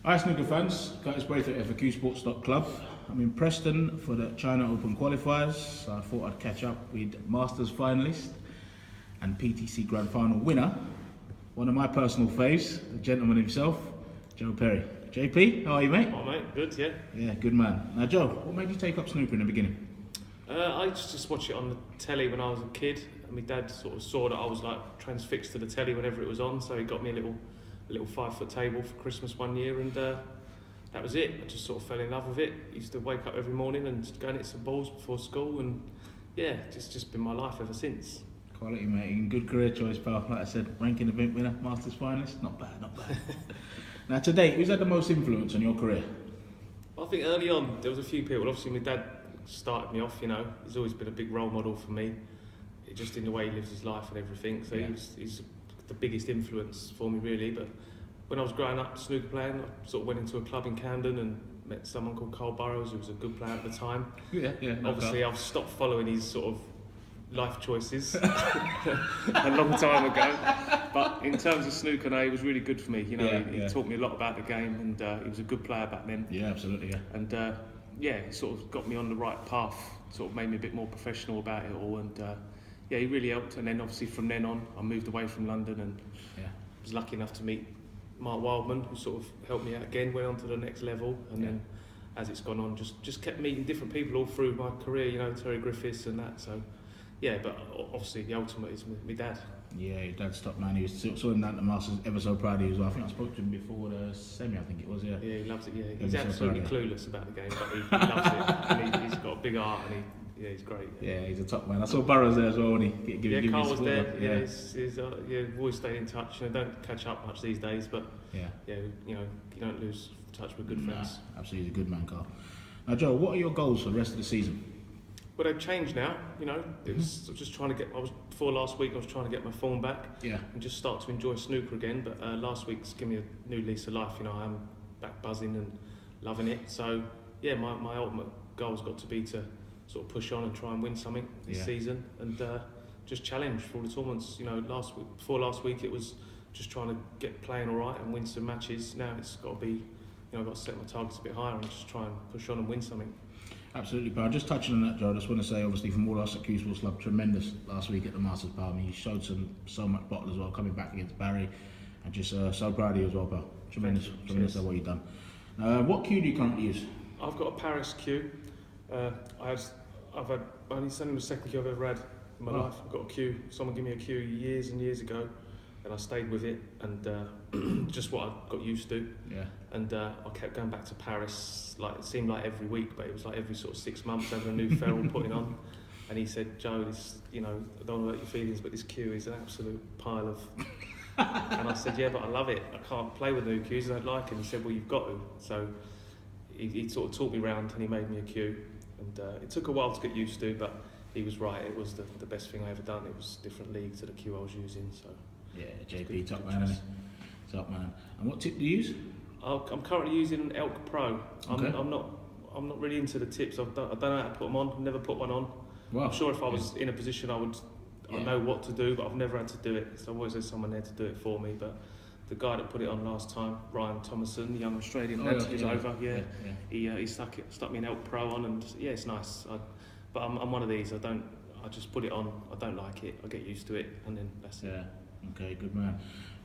Hi snooker fans, Curtis Braithwaite here for QSports.club. I'm in Preston for the China Open qualifiers, so I thought I'd catch up with Masters finalist and PTC Grand Final winner, one of my personal faves, the gentleman himself, Joe Perry. JP, how are you, mate? Oh mate, good, yeah. Yeah, good man. Now Joe, what made you take up snooker in the beginning? I used to just watch it on the telly when I was a kid, and my dad sort of saw that I was like transfixed to the telly whenever it was on, so he got me a little 5-foot table for Christmas one year, and that was it. I just sort of fell in love with it. I used to wake up every morning and go and hit some balls before school, and yeah, just been my life ever since. Quality, mate, and good career choice, pal. Like I said, ranking event winner, Masters finalist, not bad, not bad. Now today, who's had the most influence on your career? I think early on there was a few people. Obviously my dad started me off, you know. He's always been a big role model for me, just in the way he lives his life and everything. So he's the biggest influence for me really. But when I was growing up snooker playing, I sort of went into a club in Camden and met someone called Cole Burrows, who was a good player at the time. Yeah. Obviously I've stopped following his sort of life choices a long time ago. But in terms of snooker, no, he was really good for me. You know, he taught me a lot about the game, and he was a good player back then. Yeah, absolutely, yeah. And it sort of got me on the right path, sort of made me a bit more professional about it all, and he really helped. And then obviously from then on, I moved away from London and was lucky enough to meet Mark Wildman, who sort of helped me out again, went on to the next level, and then as it's gone on, just kept meeting different people all through my career, you know, Terry Griffiths and that. So yeah, but obviously the ultimate is my dad. Yeah, your dad's top man. He was saw him down at the Masters, ever so proud of you as well. I think I spoke to him before the semi, I think it was, yeah. Yeah, he loves it, yeah. Ever He's so absolutely proud, clueless about the game, but he loves it. And he's got a big heart, and he's great. Yeah, he's a top man. I saw Burrows there as well, and he gave Carl his was support. there. We've always stayed in touch. You know, don't catch up much these days, but you know, you don't lose touch with good friends. Absolutely, he's a good man, Carl. Now, Joe, what are your goals for the rest of the season? Well, they've changed now. You know, it was just trying to get. Before last week, I was trying to get my form back. And just start to enjoy snooker again. But last week's given me a new lease of life. You know, I'm back buzzing and loving it. So yeah, my ultimate goal's got to be to sort of push on and try and win something this season, and just challenge for all the tournaments. You know, before last week, it was just trying to get playing all right and win some matches. Now it's got to be, you know, I've got to set my targets a bit higher and just try and push on and win something. Absolutely, pal. Just touching on that, Joe, I just want to say, obviously, from all us at Q Sports Club, tremendous last week at the Masters, pal. I mean, you showed so much bottle as well, coming back against Barry, and just so proud of you as well, pal. Tremendous at what you've done. What cue do you currently use? I've got a Paris cue. I've had only the second cue I've ever had in my life. I've got a cue. Someone gave me a cue years and years ago, and I stayed with it, and just what I got used to. Yeah. And I kept going back to Paris. Like it seemed like every week, but it was like every sort of 6 months having a new ferrule putting on. And he said, Joe, this, you know, I don't want to hurt your feelings, but this cue is an absolute pile of. And I said, yeah, but I love it. I can't play with new cues. I don't like it. And he said, well, you've got to. So he sort of taught me round, and he made me a cue. And it took a while to get used to, but he was right. It was the best thing I ever done. It was a different league to the cue I was using. So yeah, JP, top man, isn't he? Top man. And what tip do you use? I'm currently using an Elk Pro. I'm not really into the tips. I don't know how to put them on. I've never put one on. Wow. I'm sure if I was in a position, I know what to do, but I've never had to do it. So I've always had someone there to do it for me. But the guy that put it on last time, Ryan Thomason, the young Australian lad, is over. He stuck me an Elk Pro on, and it's nice. But I'm one of these. I just put it on. I don't like it. I get used to it, and then that's it. Yeah. Okay, good man.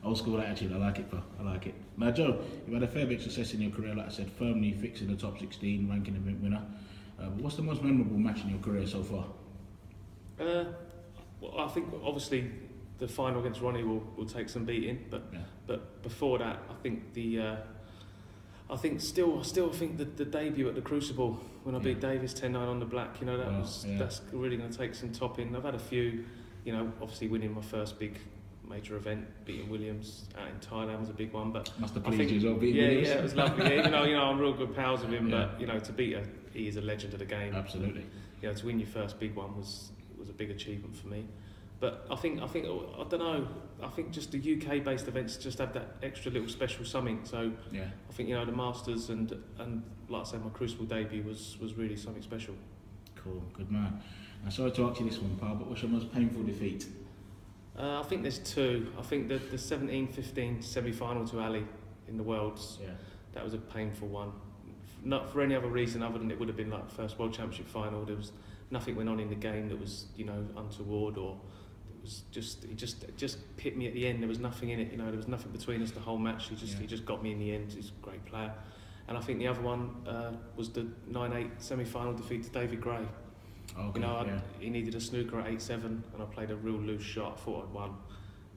Old school attitude, I like it, bro. I like it. Now, Joe, you've had a fair bit of success in your career, like I said, firmly fixing the top 16, ranking event winner. But what's the most memorable match in your career so far? Well, I think obviously the final against Ronnie will take some beating, but before that, I think I think the debut at the Crucible when I beat Davis 10-9 on the black, you know, that's really going to take some topping. I've had a few, you know, obviously winning my first big major event, beating Williams out in Thailand was a big one, but must have pleased you as well, beating Williams. Yeah, it was lovely. You know, I'm real good pals with him, but you know, to beat he is a legend of the game. Absolutely. You know, to win your first big one was a big achievement for me. But I think I don't know. I think just the UK-based events just have that extra little special something. So I think, you know, the Masters and like I said, my Crucible debut was really something special. Cool, good man. I'm sorry to ask you this one, pal, but what's your most painful defeat? I think there's two. I think the 17-15 semi-final to Ali in the Worlds. that was a painful one. Not for any other reason other than it would have been like the first World Championship final. There was nothing went on in the game that was, you know, untoward, or it was just it just hit me at the end. There was nothing in it, you know. There was nothing between us the whole match. He just got me in the end. He's a great player. And I think the other one was the 9-8 semi-final defeat to David Gray. Okay, You know, he needed a snooker at 8-7, and I played a real loose shot. I thought I'd won,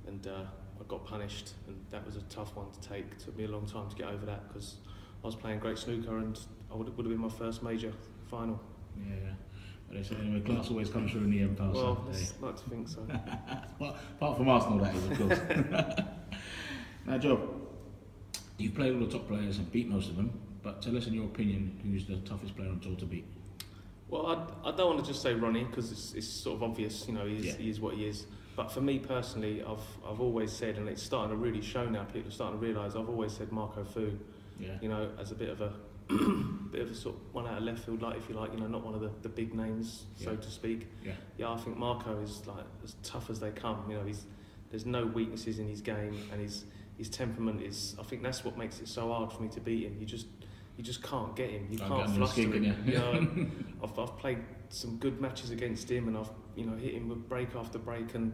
and I got punished, and that was a tough one to take. It took me a long time to get over that because I was playing great snooker, and I would have been my first major final. Yeah. But they say anyway, class always comes through in the end, pal. Well, I'd like to think so. Well, apart from Arsenal, that is, of course. Now, Joe, you've played all the top players and beat most of them, but tell us in your opinion, who's the toughest player on tour to beat? Well, I don't want to just say Ronnie because it's sort of obvious, you know, he is what he is. But for me personally, I've always said, and it's starting to really show now, people are starting to realise, I've always said Marco Fu, you know, as a bit of a sort of one out of left field, like, if you like, you know, not one of the big names, so to speak. Yeah, I think Marco is like as tough as they come. You know, there's no weaknesses in his game, and his temperament is. I think that's what makes it so hard for me to beat him. You just can't get him. You can't fluster him. You know, I've played some good matches against him, and I've, you know, hit him with break after break, and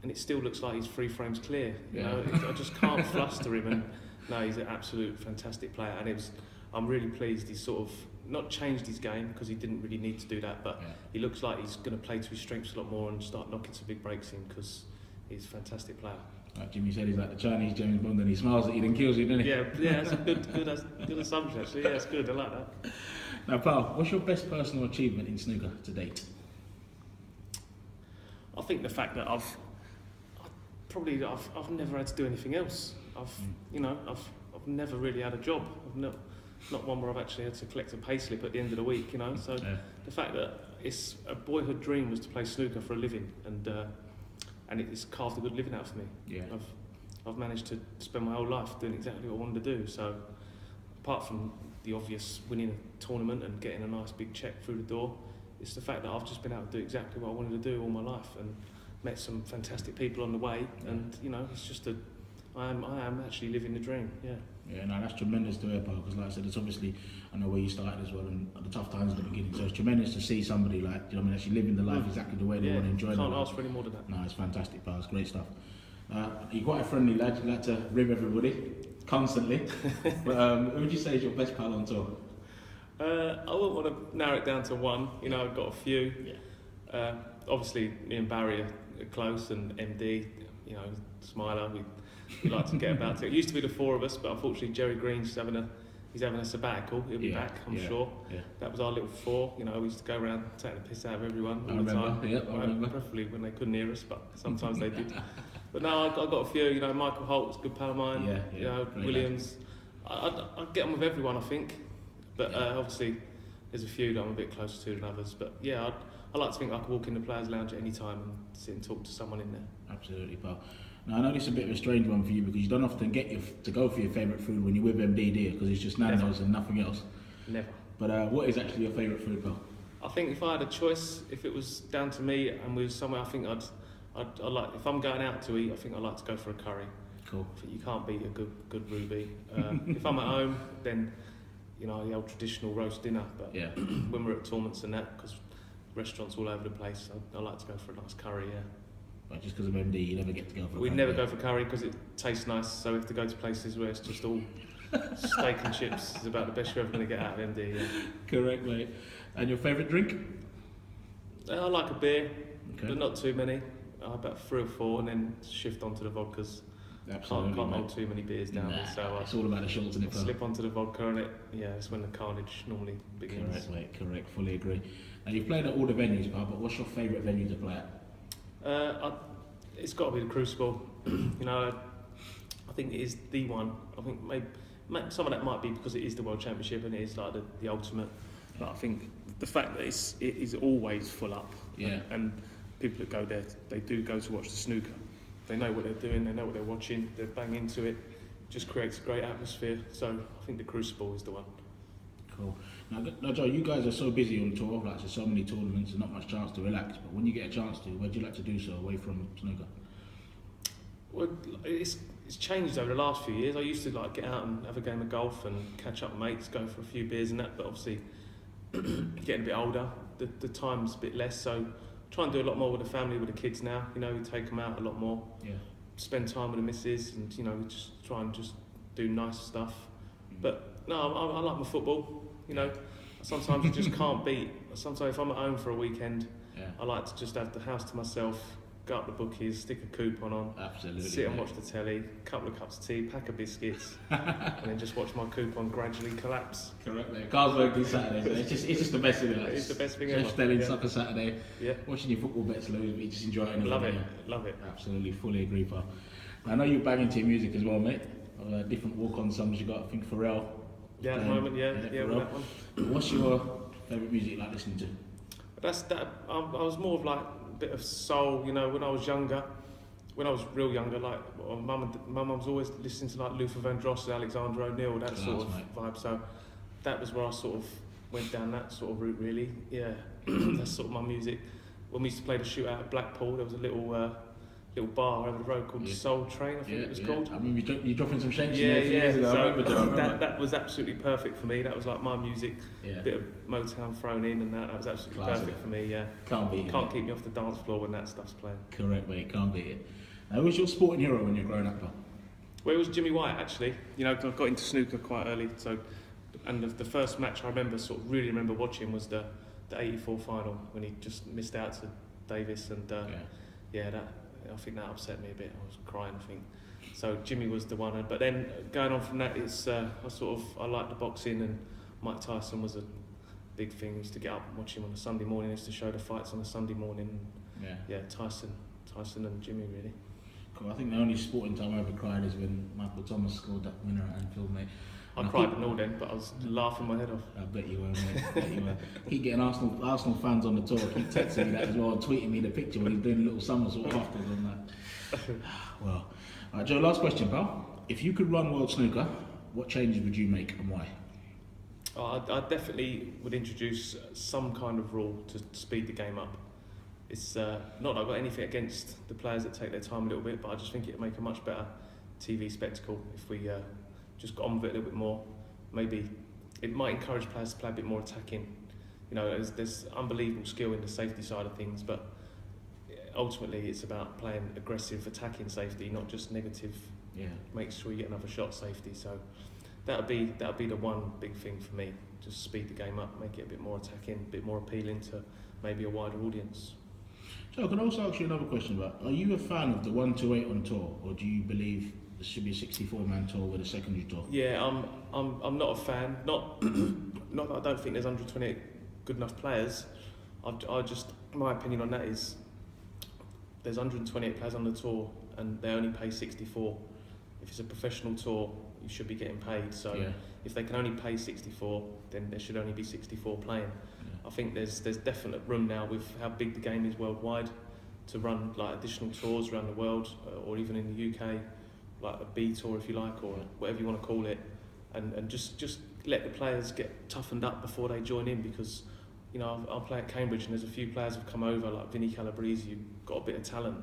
it still looks like he's 3 frames clear. You know, I just can't fluster him. And no, he's an absolute fantastic player, and I'm really pleased he's sort of not changed his game because he didn't really need to do that, but he looks like he's going to play to his strengths a lot more and start knocking some big breaks in because he's a fantastic player. Like Jimmy said, he's like the Chinese James Bond, and he smiles at you then kills you, doesn't he? Yeah, that's a good assumption actually. Yeah, it's good. I like that. Now, pal, what's your best personal achievement in snooker to date? I think the fact that I've never had to do anything else. I've never really had a job. I've not one where I've actually had to collect a pay slip at the end of the week. You know, so the fact that it's a boyhood dream was to play snooker for a living, and it's carved a good living out for me. Yeah. I've managed to spend my whole life doing exactly what I wanted to do. So apart from the obvious winning a tournament and getting a nice big check through the door, it's the fact that I've just been able to do exactly what I wanted to do all my life, and met some fantastic people on the way. And you know, it's just I am actually living the dream. Yeah, no, that's tremendous to hear, pal, because like I said, it's obviously, I know where you started as well, and the tough times at the beginning, so it's tremendous to see somebody like, you know, I mean, actually living the life exactly the way they want to enjoy it. Can't ask for any more than that. No, it's fantastic, pal, it's great stuff. You're quite a friendly lad, you like to rib everybody, constantly, but who would you say is your best pal on tour? I wouldn't want to narrow it down to one, you know, I've got a few. Obviously, me and Barry are close, and MD, you know, Smiler, we like to get about it. It used to be the 4 of us, but unfortunately Jerry Green's having a sabbatical. He'll be back, I'm sure. That was our little 4. You know, we used to go around taking the piss out of everyone all the time. I remember. Preferably when they couldn't hear us, but sometimes they did. But no, I've got a few. You know, Michael Holt's a good pal of mine. You know, Williams. I get on with everyone, I think. But obviously, there's a few that I'm a bit closer to than others. But yeah, I like to think I could walk in the players' lounge at any time and sit and talk to someone in there. Absolutely, pal. Now, I know this is a bit of a strange one for you because you don't often get to go for your favourite food when you're with MD, do you? Because it's just Nando's and nothing else. Never. But what is actually your favourite food, pal? I think if I had a choice, if it was down to me and we were somewhere, I think I'd like, if I'm going out to eat, I think I'd like to go for a curry. Cool. You can't beat a good ruby. If I'm at home, then, you know, the old traditional roast dinner. But when we're at tournaments and that, because restaurants all over the place, I like to go for a nice curry, But just because of MD, you never get to go for a We'd curry. never go for curry because it tastes nice, so we have to go to places where it's just all steak and chips. It's about the best you're ever going to get out of MD, Correct, mate. And your favourite drink? I like a beer, but not too many. About 3 or 4, and then shift onto the vodkas. Absolutely, can't hold too many beers down. So it's all about the shots, isn't it? Slip onto the vodka, and it's when the carnage normally begins. Correct, mate. Correct. Fully agree. Now, you've played at all the venues, pal, but what's your favourite venue to play at? It's got to be the Crucible. You know, I think it is the one. I think maybe some of that might be because it is the World Championship and it is like the ultimate. But I think the fact that it is always full up. And people that go there, they do go to watch the snooker. They know what they're doing. They know what they're watching. They bang into it. Just creates a great atmosphere. So I think the Crucible is the one. Cool. Now, Joe, you guys are so busy on tour, like there's so many tournaments and not much chance to relax. But when you get a chance to, where do you like to do so away from snooker? Well, it's it's changed over the last few years. I used to like get out and have a game of golf and catch up with mates, go for a few beers and that. But obviously, getting a bit older, the time's a bit less. So try and do a lot more with the family, with the kids now. You know, we take them out a lot more. Yeah. Spend time with the missus, and you know, we just try and just do nice stuff. But no, I like my football. You know, sometimes you just can't beat. Sometimes if I'm at home for a weekend, I like to just have the house to myself. Go up the bookies, stick a coupon on, Absolutely, sit and watch the telly, couple of cups of tea, pack of biscuits, and then just watch my coupon gradually collapse. Correct, mate. Carlsberg is Saturday, so it's just the best thing. It's the best thing ever. Just telling Soccer Saturday, Yeah. Watching your football bets lose, but you just enjoy it. Love it, love it. Absolutely, fully agree, pal. I know you're banging to your music as well, mate. Different walk-on songs you got. I think Pharrell. Yeah, at the moment, yeah, with that one. What's your favourite music you like listening to? I was more of like a bit of soul, you know, when I was younger. When I was real younger, like my mum was always listening to like Luther Vandross, Alexander O'Neill, that sort of vibe. So that was where I sort of went down that sort of route, really. Yeah, that's sort of my music. When we used to play the shootout at Blackpool, there was a little bar over the road called Soul Train, I think it was called. I mean, you're dropping some shanks in there a few years ago. So that was absolutely perfect for me. That was like my music. Yeah. A bit of Motown thrown in, and that was absolutely perfect for me. Yeah. Can't beat it. Can't keep me off the dance floor when that stuff's playing. Correct, mate. Can't beat it. Who was your sporting hero when you were growing up, pal? Well, it was Jimmy White, actually. You know, I got into snooker quite early, so and the first match I really remember watching was the '84 final when he just missed out to Davis, and I think that upset me a bit. I was crying, I think. So Jimmy was the one, but then going on from that, it's I liked the boxing, and Mike Tyson was a big thing. I used to get up and watch him on a Sunday morning. I used to show the fights on a Sunday morning. Yeah, Tyson and Jimmy, really. Cool. I think the only sporting time I ever cried is when Michael Thomas scored that winner at Anfield, mate. I cried at all then, but I was laughing my head off. I bet you were, mate. I bet you were. Keep getting Arsenal fans on the tour. Keep texting me that as well, and tweeting me the picture when he's doing a little somersault afterwards on that. Well, Joe, last question, pal. If you could run World Snooker, what changes would you make and why? I definitely would introduce some kind of rule to speed the game up. It's not that I've got anything against the players that take their time a little bit, but I just think it'd make a much better TV spectacle if we just got on with it a little bit more. Maybe it might encourage players to play a bit more attacking. You know, there's unbelievable skill in the safety side of things, but ultimately it's about playing aggressive attacking safety, not just negative. Yeah. Make sure you get another shot safety. So that'd be the one big thing for me. Just speed the game up, make it a bit more attacking, a bit more appealing to maybe a wider audience. So I can also ask you another question about, are you a fan of the 1-8 on tour, or do you believe there should be a 64-man tour with a secondary tour? Yeah, I'm not a fan. Not that I don't think there's 128 good enough players. My opinion on that is there's 128 players on the tour and they only pay 64. If it's a professional tour, you should be getting paid. So if they can only pay 64, then there should only be 64 playing. I think there's definite room now with how big the game is worldwide to run like additional tours around the world, or even in the UK, like a B tour if you like, or whatever you want to call it, and just let the players get toughened up before they join in, because you know I play at Cambridge and there's a few players who've come over like Vinny Calabrese, who got a bit of talent,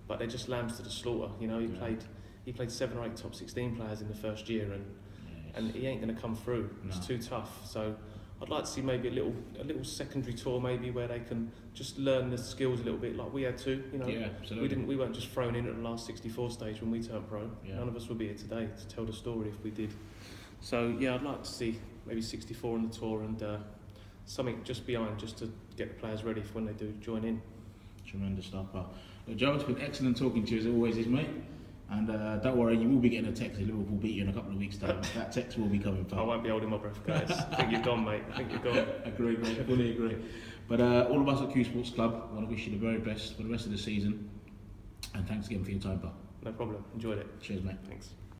but they're just lambs to the slaughter. You know, he played 7 or 8 top 16 players in the first year, and he ain't going to come through. It's too tough. So I'd like to see maybe a little secondary tour, maybe where they can just learn the skills a little bit, like we had to. You know, we weren't just thrown in at the last 64 stage when we turned pro. None of us would be here today to tell the story if we did. So yeah, I'd like to see maybe 64 on the tour, and something just behind, just to get the players ready for when they do join in. Tremendous stuff, pal. Joe, it's been excellent talking to you as always, mate. And don't worry, you will be getting a text if Liverpool beat you in a couple of weeks' time. That text will be coming, pal. I won't be holding my breath, guys. I think you're gone, mate. I think you're gone. Agree, mate. Fully agree. But all of us at Q Sports Club want to wish you the very best for the rest of the season. And thanks again for your time, pal. No problem. Enjoyed it. Cheers, mate. Thanks.